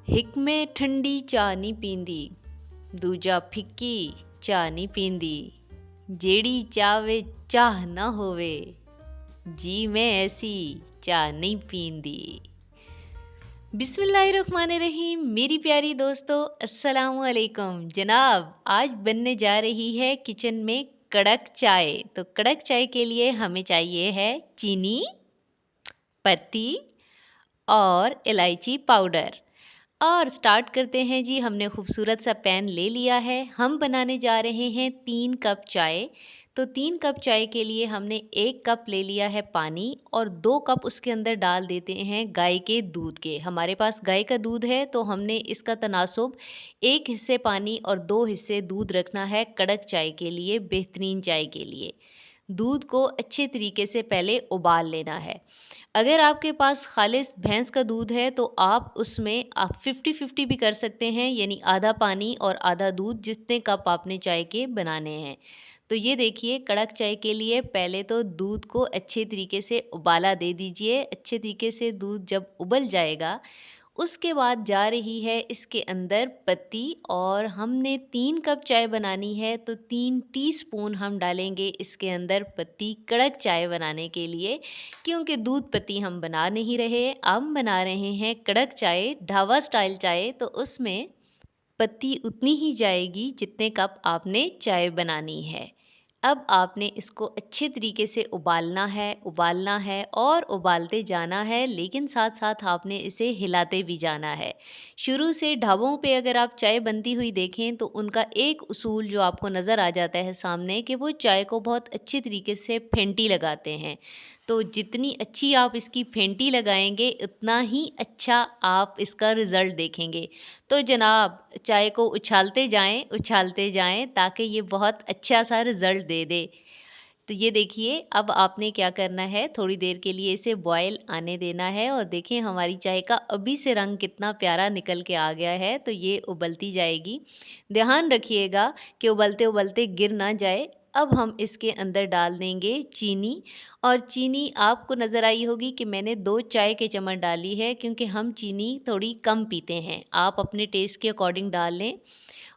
हिक में ठंडी चाह नी पींदी, दूजा फिक्की चाह नी पींदी। जेड़ी चाह वे चाह ना होवे, जी में ऐसी चाह नहीं पींदी। बिस्मिल्लाहिर्रहमानिर्रहीम। मेरी प्यारी दोस्तों, अस्सलामु अलैकुम। जनाब, आज बनने जा रही है किचन में कड़क चाय। तो कड़क चाय के लिए हमें चाहिए है चीनी, पत्ती और इलायची पाउडर। और स्टार्ट करते हैं जी। हमने खूबसूरत सा पैन ले लिया है। हम बनाने जा रहे हैं 3 कप चाय। तो 3 कप चाय के लिए हमने 1 कप ले लिया है पानी और 2 कप उसके अंदर डाल देते हैं गाय के दूध के। हमारे पास गाय का दूध है तो हमने इसका तनासुब 1 हिस्से पानी और 2 हिस्से दूध रखना है कड़क चाय के लिए, बेहतरीन चाय के लिए। दूध को अच्छे तरीके से पहले उबाल लेना है। अगर आपके पास खालिस भैंस का दूध है तो आप उसमें आप 50-50 भी कर सकते हैं, यानी आधा पानी और आधा दूध, जितने कप आपने चाय के बनाने हैं। तो ये देखिए, कड़क चाय के लिए पहले तो दूध को अच्छे तरीके से उबाला दे दीजिए। अच्छे तरीके से दूध जब उबल जाएगा उसके बाद जा रही है इसके अंदर पत्ती। और हमने 3 कप चाय बनानी है तो 3 टीस्पून हम डालेंगे इसके अंदर पत्ती कड़क चाय बनाने के लिए, क्योंकि दूध पत्ती हम बना नहीं रहे, हम बना रहे हैं कड़क चाय, ढाबा स्टाइल चाय। तो उसमें पत्ती उतनी ही जाएगी जितने कप आपने चाय बनानी है। अब आपने इसको अच्छे तरीके से उबालना है और उबालते जाना है, लेकिन साथ-साथ आपने इसे हिलाते भी जाना है। शुरू से ढाबों पे अगर आप चाय बनती हुई देखें तो उनका एक उसूल जो आपको नज़र आ जाता है सामने, कि वो चाय को बहुत अच्छे तरीके से फेंटी लगाते हैं। तो जितनी अच्छी आप इसकी फेंटी लगाएँगे उतना ही अच्छा आप इसका रिज़ल्ट देखेंगे। तो जनाब, चाय को उछालते जाएँ ताकि ये बहुत अच्छा-सा रिज़ल्ट दे दे। तो ये देखिए, अब आपने क्या करना है, थोड़ी देर के लिए इसे बॉयल आने देना है। और देखें हमारी चाय का अभी से रंग कितना प्यारा निकल के आ गया है। तो ये उबलती जाएगी। ध्यान रखिएगा कि उबलते-उबलते गिर ना जाए। अब हम इसके अंदर डाल देंगे चीनी। और चीनी आपको नज़र आई होगी कि मैंने 2 चाय के चम्मच डाली है, क्योंकि हम चीनी थोड़ी कम पीते हैं। आप अपने टेस्ट के अकॉर्डिंग डाल लें।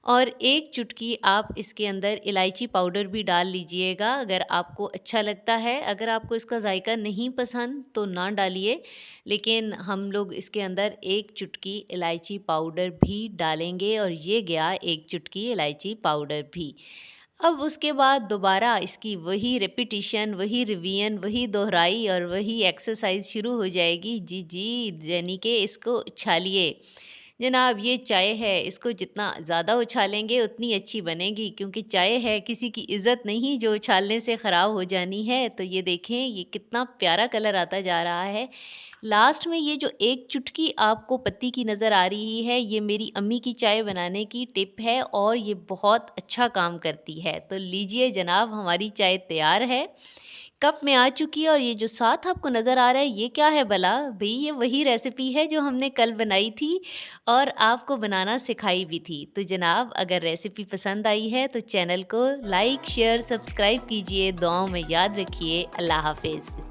और 1 चुटकी आप इसके अंदर इलायची पाउडर भी डाल लीजिएगा, अगर आपको अच्छा लगता है। अगर आपको इसका ज़ायका नहीं पसंद तो ना डालिए, लेकिन हम लोग इसके अंदर 1 चुटकी इलायची पाउडर भी डालेंगे। और ये गया 1 चुटकी इलायची पाउडर भी। अब उसके बाद दोबारा इसकी वही रिपिटिशन, वही रिवीजन, वही दोहराई और वही एक्सरसाइज शुरू हो जाएगी। जी, यानी कि इसको उछालिए। जनाब, ये चाय है, इसको जितना ज़्यादा उछालेंगे उतनी अच्छी बनेगी, क्योंकि चाय है, किसी की इज़्ज़त नहीं जो उछालने से ख़राब हो जानी है। तो ये देखें, ये कितना प्यारा कलर आता जा रहा है। लास्ट में ये जो 1 चुटकी आपको पत्ती की नज़र आ रही है, ये मेरी अम्मी की चाय बनाने की टिप है और ये बहुत अच्छा काम करती है। तो लीजिए जनाब, हमारी चाय तैयार है, कप में आ चुकी है। और ये जो साथ आपको नज़र आ रहा है, ये क्या है भला? भई, ये वही रेसिपी है जो हमने कल बनाई थी और आपको बनाना सिखाई भी थी। तो जनाब, अगर रेसिपी पसंद आई है तो चैनल को लाइक, शेयर, सब्सक्राइब कीजिए। दुआओं में याद रखिए। अल्लाह हाफ़िज़।